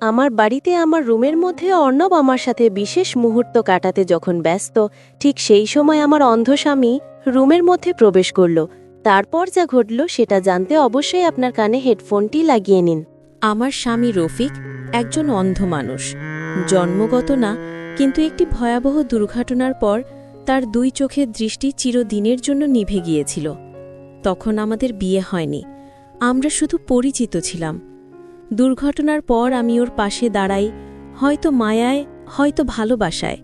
আমার বাড়িতে আমার রুমের মধ্যে অর্ণব আমার সাথে বিশেষ মুহূর্ত কাটাতে যখন ব্যস্ত, ঠিক সেই সময় আমার অন্ধ স্বামী রুমের মধ্যে প্রবেশ করল। তারপর যা ঘটল সেটা জানতে অবশ্যই আপনার কানে হেডফোনটি লাগিয়ে নিন। আমার স্বামী রফিক একজন অন্ধ মানুষ, জন্মগত না, কিন্তু একটি ভয়াবহ দুর্ঘটনার পর তার দুই চোখের দৃষ্টি চিরদিনের জন্য নিভে গিয়েছিল। তখন আমাদের বিয়ে হয়নি, আমরা শুধু পরিচিত ছিলাম। দুর্ঘটনার পর আমি ওর পাশে দাঁড়াই, হয়তো মায়ায়, হয়তো ভালোবাসায়,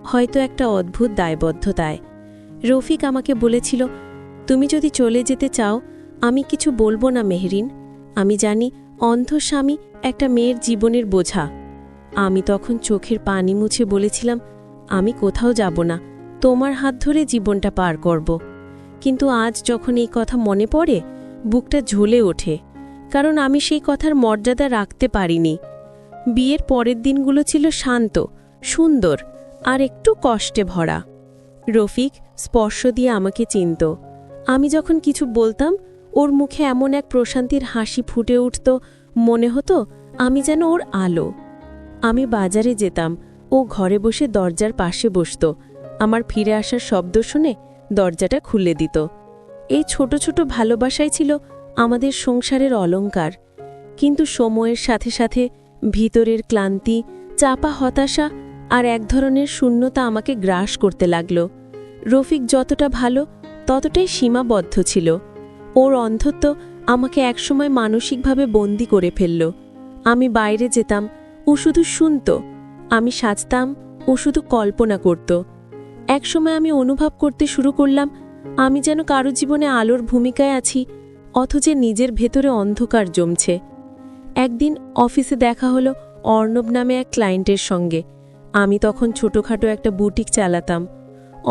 হয়তো একটা অদ্ভুত দায়বদ্ধতায়। রফিক আমাকে বলেছিল, তুমি যদি চলে যেতে চাও আমি কিছু বলবো না মেহরিন, আমি জানি অন্ধ স্বামী একটা মেয়ের জীবনের বোঝা। আমি তখন চোখের পানি মুছে বলেছিলাম, আমি কোথাও যাব না, তোমার হাত ধরে জীবনটা পার করব। কিন্তু আজ যখন এই কথা মনে পড়ে বুকটা ঝুলে ওঠে, কারণ আমি সেই কথার মর্যাদা রাখতে পারিনি। বিয়ের পরের দিনগুলো ছিল শান্ত, সুন্দর আর একটু কষ্টে ভরা। রফিক স্পর্শ দিয়ে আমাকে চিনত। আমি যখন কিছু বলতাম ওর মুখে এমন এক প্রশান্তির হাসি ফুটে উঠত, মনে হতো আমি যেন ওর আলো। আমি বাজারে যেতাম, ও ঘরে বসে দরজার পাশে বসত, আমার ফিরে আসার শব্দ শুনে দরজাটা খুলে দিত। এই ছোট ছোট ভালোবাসাই ছিল আমাদের সংসারের অলংকার। কিন্তু সময়ের সাথে সাথে ভিতরের ক্লান্তি, চাপা হতাশা আর এক ধরনের শূন্যতা আমাকে গ্রাস করতে লাগল। রফিক যতটা ভালো ততটাই সীমাবদ্ধ ছিল। ওর অন্ধত্ব আমাকে একসময় মানসিকভাবে বন্দী করে ফেলল। আমি বাইরে যেতাম, ও শুধু শুনত, আমি সাজতাম, ও শুধু কল্পনা করত। একসময় আমি অনুভব করতে শুরু করলাম আমি যেন কারো জীবনে আলোর ভূমিকায় আছি, অথচ নিজের ভেতরে অন্ধকার জমছে। একদিন অফিসে দেখা হলো অর্ণব নামে এক ক্লায়েন্টের সঙ্গে। আমি তখন ছোটখাটো একটা বুটিক চালাতাম।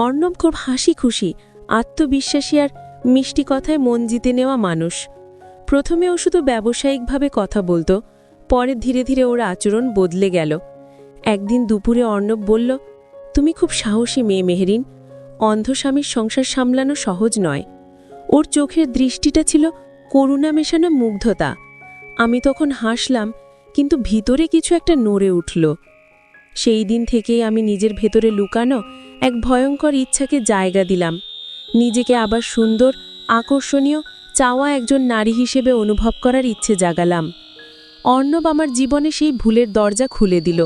অর্ণব খুব হাসি খুশি, আত্মবিশ্বাসী আর মিষ্টি কথায় মন জিতে নেওয়া মানুষ। প্রথমে ও শুধু ব্যবসায়িকভাবে কথা বলতো, পরে ধীরে ধীরে ওর আচরণ বদলে গেল। একদিন দুপুরে অর্ণব বলল, তুমি খুব সাহসী মেয়ে মেহরিন, অন্ধ স্বামীর সংসার সামলানো সহজ নয়। ওর চোখের দৃষ্টিটা ছিল করুণা মেশানো মুগ্ধতা। আমি তখন হাসলাম, কিন্তু ভিতরে কিছু একটা নড়ে উঠল। সেই দিন থেকেই আমি নিজের ভেতরে লুকানো এক ভয়ঙ্কর ইচ্ছাকে জায়গা দিলাম। নিজেকে আবার সুন্দর, আকর্ষণীয়, চাওয়া একজন নারী হিসেবে অনুভব করার ইচ্ছে জাগালাম। অর্ণব আমার জীবনে সেই ভুলের দরজা খুলে দিল।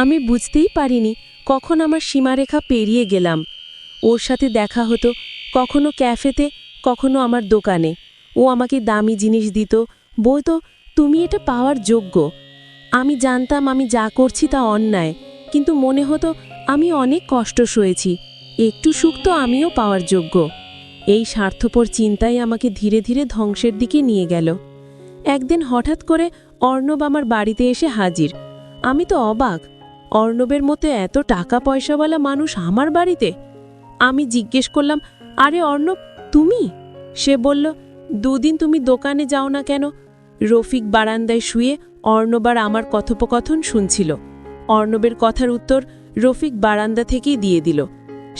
আমি বুঝতেই পারিনি কখন আমার সীমারেখা পেরিয়ে গেলাম। ওর সাথে দেখা হতো, কখনো ক্যাফেতে, কখনো আমার দোকানে। ও আমাকে দামি জিনিস দিত, বলতো তুমি এটা পাওয়ার যোগ্য। আমি জানতাম আমি যা করছি তা অন্যায়, কিন্তু মনে হতো আমি অনেক কষ্ট সয়েছি, একটু সুখ তো আমিও পাওয়ার যোগ্য। এই স্বার্থপর চিন্তাই আমাকে ধীরে ধীরে ধ্বংসের দিকে নিয়ে গেল। একদিন হঠাৎ করে অর্ণব আমার বাড়িতে এসে হাজির। আমি তো অবাক, অর্ণবের মতো এত টাকা পয়সাওয়ালা মানুষ আমার বাড়িতে। আমি জিজ্ঞেস করলাম, আরে অর্ণব তুমি? সে বলল, দুদিন তুমি দোকানে যাও না কেন? রফিক বারান্দায় শুয়ে অর্ণব আর আমার কথোপকথন শুনছিল। অর্ণবের কথার উত্তর রফিক বারান্দা থেকেই দিয়ে দিল।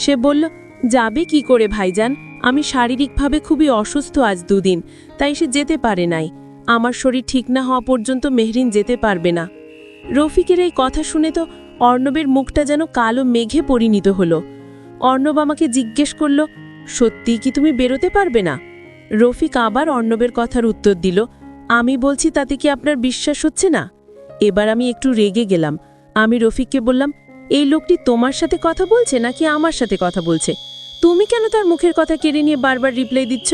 সে বলল, যাবে কি করে ভাইজান, আমি শারীরিকভাবে খুবই অসুস্থ আজ দুদিন, তাই সে যেতে পারে নাই। আমার শরীর ঠিক না হওয়া পর্যন্ত মেহরিন যেতে পারবে না। রফিকের এই কথা শুনে তো অর্ণবের মুখটা যেন কালো মেঘে পরিণত হলো। অর্ণব আমাকে জিজ্ঞেস করল, সত্যি কি তুমি বেরোতে পারবে না? রফিক আবার অর্ণবের কথার উত্তর দিল, আমি বলছি তাতে কি আপনার বিশ্বাস হচ্ছে না? এবার আমি একটু রেগে গেলাম। আমি রফিককে বললাম, এই লোকটি তোমার সাথে কথা বলছে নাকি আমার সাথে কথা বলছে? তুমি কেন তার মুখের কথা কেড়ে নিয়ে বারবার রিপ্লাই দিচ্ছ?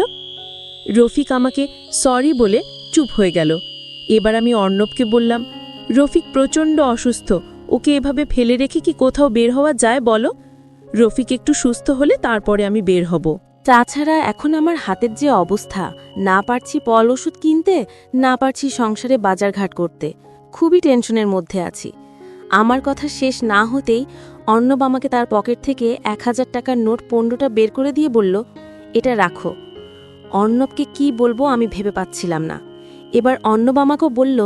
রফিক আমাকে সরি বলে চুপ হয়ে গেল। এবার আমি অর্ণবকে বললাম, রফিক প্রচণ্ড অসুস্থ, ওকে এভাবে ফেলে রেখে কি কোথাও বের হওয়া যায় বলো? রফিক একটু সুস্থ হলে তারপরে আমি বের হব। তাছাড়া এখন আমার হাতের যে অবস্থা, না পারছি পল ওষুধ কিনতে, না পারছি সংসারে বাজারঘাট করতে, খুবই টেনশনের মধ্যে আছি। আমার কথা শেষ না হতেই অর্ণব আমাকে তার পকেট থেকে 1000 টাকার নোট 15টা বের করে দিয়ে বলল, এটা রাখো। অর্ণবকে কি বলবো আমি ভেবে পাচ্ছিলাম না। এবার অর্ণব আমাকেও বলল,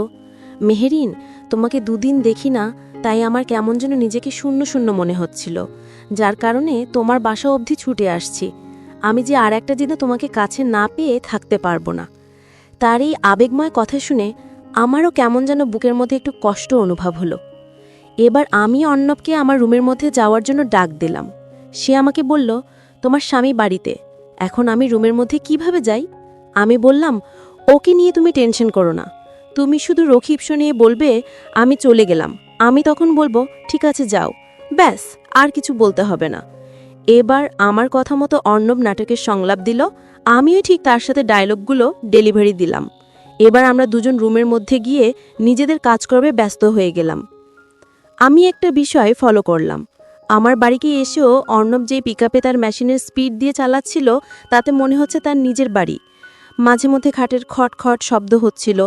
মেহরিন, তোমাকে দুদিন দেখি না, তাই আমার কেমন যেন নিজেকে শূন্য শূন্য মনে হচ্ছিল, যার কারণে তোমার বাসা অবধি ছুটে আসছি। আমি যে আর একটা দিনও তোমাকে কাছে না পেয়ে থাকতে পারবো না। তার এই আবেগময় কথা শুনে আমারও কেমন যেন বুকের মধ্যে একটু কষ্ট অনুভব হলো। এবার আমি অর্ণবকে আমার রুমের মধ্যে যাওয়ার জন্য ডাক দিলাম। সে আমাকে বলল, তোমার স্বামী বাড়িতে, এখন আমি রুমের মধ্যে কিভাবে যাই? আমি বললাম, ওকে নিয়ে তুমি টেনশন করো না, তুমি শুধু রকিব নিয়ে বলবে আমি চলে গেলাম, আমি তখন বলবো ঠিক আছে যাও, ব্যাস, আর কিছু বলতে হবে না। এবার আমার কথা মতো অর্ণব নাটকের সংলাপ দিল, আমিও ঠিক তার সাথে ডায়লগগুলো ডেলিভারি দিলাম। এবার আমরা দুজন রুমের মধ্যে গিয়ে নিজেদের কাজকর্মে ব্যস্ত হয়ে গেলাম। আমি একটা বিষয় ফলো করলাম। আমার বাড়িকে এসেও অর্ণব যেই পিকআপে তার মেশিনের স্পিড দিয়ে চালাচ্ছিল, তাতে মনে হচ্ছে তার নিজের বাড়ি। মাঝে মধ্যে খাটের খটখট শব্দ হচ্ছিল।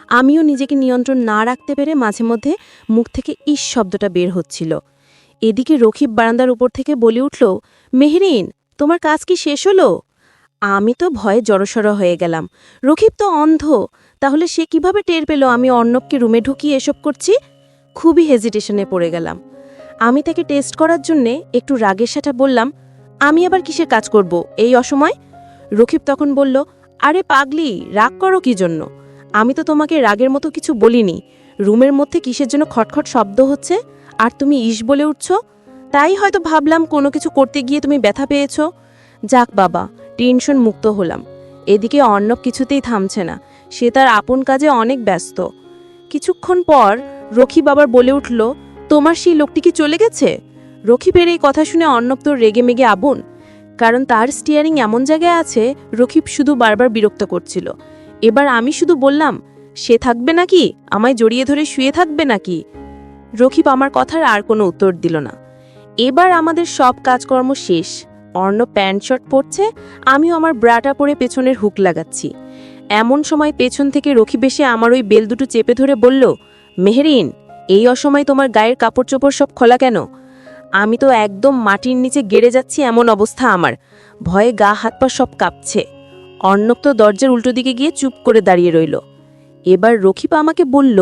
আমিও নিজেকে নিয়ন্ত্রণ না রাখতে পেরে মাঝে মধ্যে মুখ থেকে ইস শব্দটা বের হচ্ছিল। এদিকে রকিব বারান্দার উপর থেকে বলে উঠল, মেহরিন, তোমার কাজ কি শেষ হলো? আমি তো ভয়ে জড়সড় হয়ে গেলাম। রকিব তো অন্ধ, তাহলে সে কিভাবে টের পেল আমি অর্ণবকে রুমে ঢুকিয়ে এসব করছি? খুবই হেজিটেশনে পড়ে গেলাম। আমি তাকে টেস্ট করার জন্যে একটু রাগের সাথে বললাম, আমি আবার কিসের কাজ করব এই অসময়? রকিব তখন বলল, আরে পাগলি, রাগ করো কি জন্য? আমি তো তোমাকে রাগের মতো কিছু বলিনি। রুমের মধ্যে কিসের জন্য খটখট শব্দ হচ্ছে আর তুমি ইস বলে উঠছ, তাই হয়তো ভাবলাম কোনো কিছু করতে গিয়ে তুমি ব্যথা পেয়েছ। যাক বাবা, টেনশন মুক্ত হলাম। এদিকে অর্ণব কিছুতেই থামছে না, সে তার আপন কাজে অনেক ব্যস্ত। কিছুক্ষণ পর রকিব আবার বলে উঠল, তোমার সেই লোকটি কি চলে গেছে? রকিবের এই কথা শুনে অর্ণব তো রেগে মেগে আগুন, কারণ তার স্টিয়ারিং এমন জায়গায় আছে রকিব শুধু বারবার বিরক্ত করছিল। এবার আমি শুধু বললাম, সে থাকবে নাকি? আমায় জড়িয়ে ধরে শুয়ে থাকবে নাকি? রকিব আমার কথার আর কোনো উত্তর দিল না। এবার আমাদের সব কাজকর্ম শেষ। অর্ণব প্যান্ট শার্ট পরছে, আমিও আমার ব্রাটা পরে পেছনের হুক লাগাচ্ছি। এমন সময় পেছন থেকে রকিব এসে আমার ওই বেল দুটো চেপে ধরে বলল, মেহরিন, এই অসময় তোমার গায়ের কাপড় চোপড় সব খোলা কেন? আমি তো একদম মাটির নিচে গেড়ে যাচ্ছি এমন অবস্থা আমার, ভয়ে গা হাত পা সব কাঁপছে। অর্ণব তো দরজার উল্টো দিকে গিয়ে চুপ করে দাঁড়িয়ে রইল। এবার রকিব আমাকে বলল,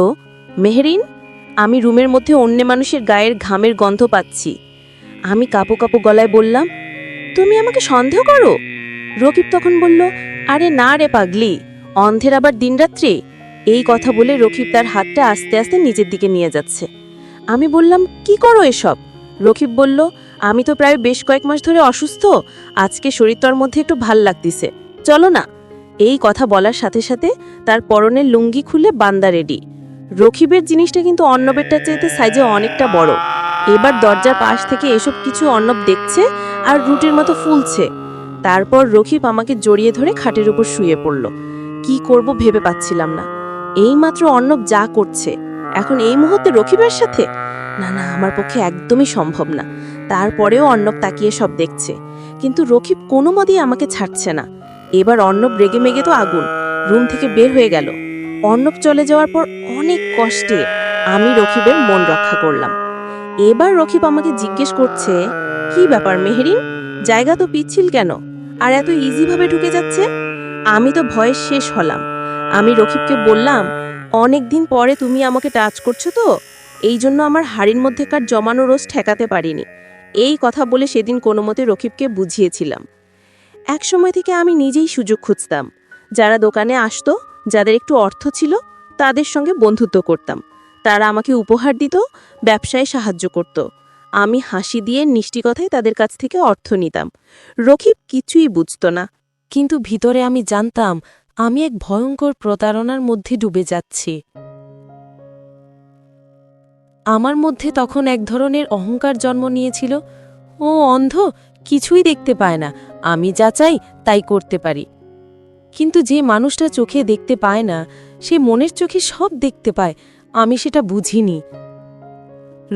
মেহরিন, আমি রুমের মধ্যে অন্য মানুষের গায়ের ঘামের গন্ধ পাচ্ছি। আমি কাপো কাপো গলায় বললাম, তুমি আমাকে সন্দেহ করো? রকিব তখন বলল, আরে না রে পাগলি, অন্ধের আবার দিনরাত্রি? এই কথা বলে রকিব তার হাতটা আস্তে আস্তে নিচের দিকে নিয়ে যাচ্ছে। আমি বললাম, কি করো এসব? রকিব বলল, আমি তো প্রায় বেশ কয়েক মাস ধরে অসুস্থ, আজকে শরীরটার মধ্যে একটু ভাল লাগতেছে, চলো না। এই কথা বলার সাথে সাথে তার পরনের লুঙ্গি খুলে বান্দা রেডি। রকিবের জিনিসটা কিন্তু অর্ণবেরটা চাইতে সাইজে অনেকটা বড়। এবার দরজার পাশ থেকে এসব কিছু অর্ণব দেখছে আর রুটির মতো ফুলছে। তারপর রকিব আমাকে জড়িয়ে ধরে খাটের উপর শুয়ে পড়ল। কি করব ভেবে পাচ্ছিলাম না। এইমাত্র অর্ণব যা করছে, এখন এই মুহূর্তে রকিবের সাথে? না না, আমার পক্ষে একদমই সম্ভব না। তারপরেও অর্ণব তাকিয়ে সব দেখছে, কিন্তু রকিব কোনো মতেই আমাকে ছাড়ছে না। এবার অর্ণব রেগে মেগে তো আগুন, রুম থেকে বের হয়ে গেল। অর্ণব চলে যাওয়ার পর অনেক কষ্টে আমি রকিবের মন রক্ষা করলাম। এবার রকিব আমাকে জিজ্ঞেস করছে, কি ব্যাপার মেহরিন, জায়গা তো পিচ্ছিল কেন, আর এত ইজিভাবে ঢুকে যাচ্ছে? আমি তো ভয়ে শেষ হলাম। আমি রকিবকে বললাম, অনেক দিন পরে তুমি আমাকে টাচ করছো তো, এই জন্য আমার হাড়ির মধ্যেকার জমানো রোজ ঠেকাতে পারিনি। এই কথা বলে সেদিন কোনো মতে রকিবকে বুঝিয়েছিলাম। এক সময় থেকে আমি নিজেই সুযোগ খুঁজতাম। যারা দোকানে আসতো, যাদের একটু অর্থ ছিল, তাদের সঙ্গে বন্ধুত্ব করতাম। তারা আমাকে উপহার দিত, ব্যবসায় সাহায্য করত। আমি হাসি দিয়ে মিষ্টি কথায় তাদের কাছ থেকে অর্থ নিতাম। রকিব কিছুই বুঝত না, কিন্তু ভিতরে আমি জানতাম আমি এক ভয়ঙ্কর প্রতারণার মধ্যে ডুবে যাচ্ছি। আমার মধ্যে তখন এক ধরনের অহংকার জন্ম নিয়েছিল। ও অন্ধ, কিছুই দেখতে পায় না, আমি যা চাই তাই করতে পারি। কিন্তু যে মানুষটা চোখে দেখতে পায় না, সে মনের চোখে সব দেখতে পায়, আমি সেটা বুঝিনি।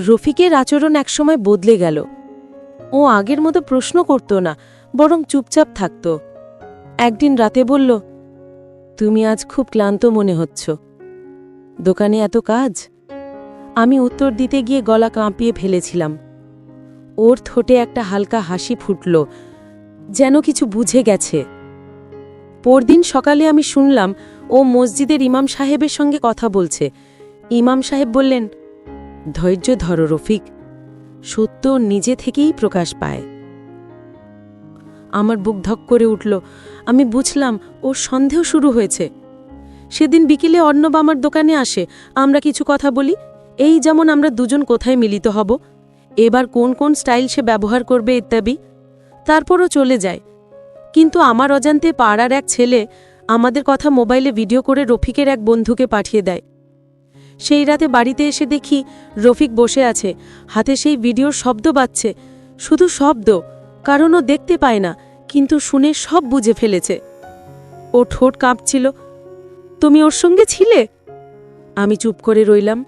রফিকের আচরণ একসময় বদলে গেল। ও আগের মতো প্রশ্ন করত না, বরং চুপচাপ থাকত। একদিন রাতে বলল, তুমি আজ খুব ক্লান্ত মনে হচ্ছ, দোকানে এত কাজ? আমি উত্তর দিতে গিয়ে গলা কাঁপিয়ে ফেলেছিলাম। ওর ঠোঁটে একটা হালকা হাসি ফুটল, যেন কিছু বুঝে গেছে। পরদিন সকালে আমি শুনলাম ও মসজিদের ইমাম সাহেবের সঙ্গে কথা বলছে। ইমাম সাহেব বললেন, ধৈর্য ধরো রফিক, সত্য নিজে থেকেই প্রকাশ পায়। আমার বুক ধক করে উঠল। আমি বুঝলাম ওর সন্দেহ শুরু হয়েছে। সেদিন বিকেলে অর্ণব আমার দোকানে আসে, আমরা কিছু কথা বলি, এই যেমন আমরা দুজন কোথায় মিলিত হব, এবার কোন কোন স্টাইল সে ব্যবহার করবে ইত্যাদি। তারপরও চলে যায়। কিন্তু আমার অজান্তে পাড়ার এক ছেলে আমাদের কথা মোবাইলে ভিডিও করে রফিকের এক বন্ধুকে পাঠিয়ে দেয়। সেই রাতে বাড়িতে এসে দেখি রফিক বসে আছে, হাতে সেই ভিডিওর শব্দ বাজছে, শুধু শব্দ, কারণ ও দেখতে পায় না, কিন্তু শুনে সব বুঝে ফেলেছে। ও ঠোঁট কাঁপছিল। তুমি ওর সঙ্গে ছিলে? আমি চুপ করে রইলাম।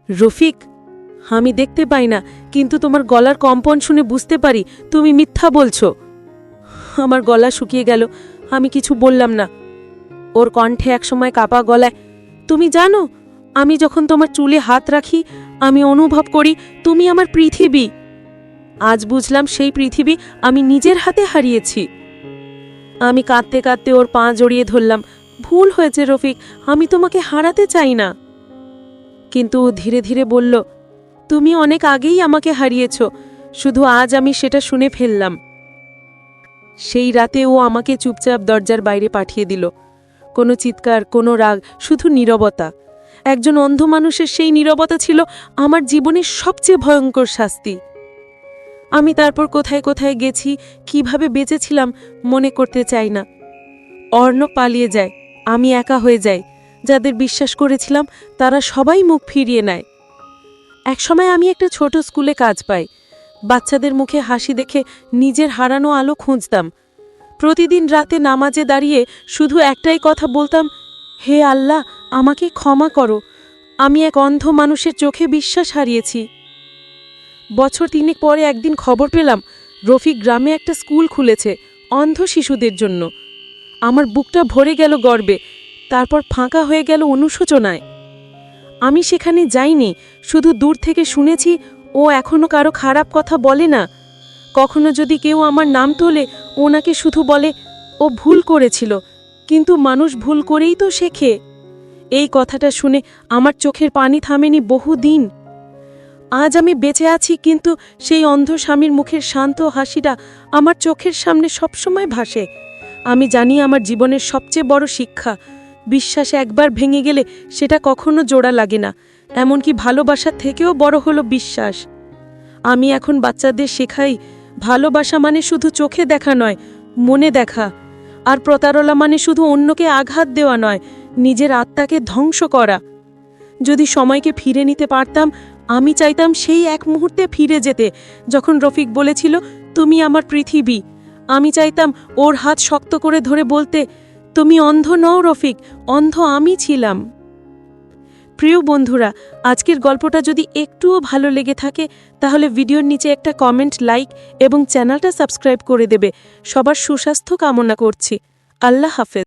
রফিক, আমি দেখতে পাই না, কিন্তু তোমার গলার কম্পন শুনে বুঝতে পারি তুমি মিথ্যা বলছো। আমার গলা শুকিয়ে গেল, আমি কিছু বললাম না। ওর কণ্ঠে একসময় কাঁপা গলায়, তুমি জানো, আমি যখন তোমার চুলে হাত রাখি আমি অনুভব করি তুমি আমার পৃথিবী। আজ বুঝলাম সেই পৃথিবী আমি নিজের হাতে হারিয়েছি। আমি কাঁদতে কাঁদতে ওর পা জড়িয়ে ধরলাম। ভুল হয়েছে রফিক, আমি তোমাকে হারাতে চাই না। কিন্তু ও ধীরে ধীরে বলল, তুমি অনেক আগেই আমাকে হারিয়েছ, শুধু আজ আমি সেটা শুনে ফেললাম। সেই রাতে ও আমাকে চুপচাপ দরজার বাইরে পাঠিয়ে দিল। কোনো চিৎকার, কোনো রাগ, শুধু নীরবতা। একজন অন্ধ মানুষের সেই নীরবতা ছিল আমার জীবনের সবচেয়ে ভয়ঙ্কর শাস্তি। আমি তারপর কোথায় কোথায় গেছি, কিভাবে বেঁচেছিলাম মনে করতে চাই না। অর্ণব পালিয়ে যায়, আমি একা হয়ে যাই। যাদের বিশ্বাস করেছিলাম তারা সবাই মুখ ফিরিয়ে নেয়। একসময় আমি একটা ছোট স্কুলে কাজ পাই। বাচ্চাদের মুখে হাসি দেখে নিজের হারানো আলো খুঁজতাম। প্রতিদিন রাতে নামাজে দাঁড়িয়ে শুধু একটাই কথা বলতাম, হে আল্লাহ, আমাকে ক্ষমা করো, আমি এক অন্ধ মানুষের চোখে বিশ্বাস হারিয়েছি। বছর 3 পরে একদিন খবর পেলাম রফিক গ্রামে একটা স্কুল খুলেছে অন্ধ শিশুদের জন্য। আমার বুকটা ভরে গেল গর্বে, তারপর ফাঁকা হয়ে গেল অনুশোচনায়। আমি সেখানে যাইনি, শুধু দূর থেকে শুনেছি ও এখনো কারো খারাপ কথা বলে না। কখনো যদি কেউ আমার নাম তোলে ওনাকে শুধু বলে ও ভুল করেছিল, কিন্তু মানুষ ভুল করেই তো শেখে। এই কথাটা শুনে আমার চোখের পানি থামেনি বহুদিন। আজ আমি বেঁচে আছি, কিন্তু সেই অন্ধ স্বামীর মুখের শান্ত হাসিটা আমার চোখের সামনে সবসময় ভাসে। আমি জানি আমার জীবনের সবচেয়ে বড় শিক্ষা, বিশ্বাস একবার ভেঙে গেলে সেটা কখনো জোড়া লাগে না। এমনকি ভালোবাসার থেকেও বড় হলো বিশ্বাস। আমি এখন বাচ্চাদের শেখাই, ভালোবাসা মানে শুধু চোখে দেখা নয়, মনে দেখা। আর প্রতারণা মানে শুধু অন্যকে আঘাত দেওয়া নয়, নিজের আত্মাকে ধ্বংস করা। যদি সময়কে ফিরে নিতে পারতাম, আমি চাইতাম সেই এক মুহূর্তে ফিরে যেতে যখন রফিক বলেছিল তুমি আমার পৃথিবী। আমি চাইতাম ওর হাত শক্ত করে ধরে বলতে, তুমি অন্ধ নও রফিক, অন্ধ আমি ছিলাম। প্রিয় বন্ধুরা, আজকের গল্পটা যদি একটুও ভালো লেগে থাকে তাহলে ভিডিওর নিচে একটা কমেন্ট, লাইক এবং চ্যানেলটা সাবস্ক্রাইব করে দেবে। সবার সুস্বাস্থ্য কামনা করছি। আল্লাহ হাফেজ।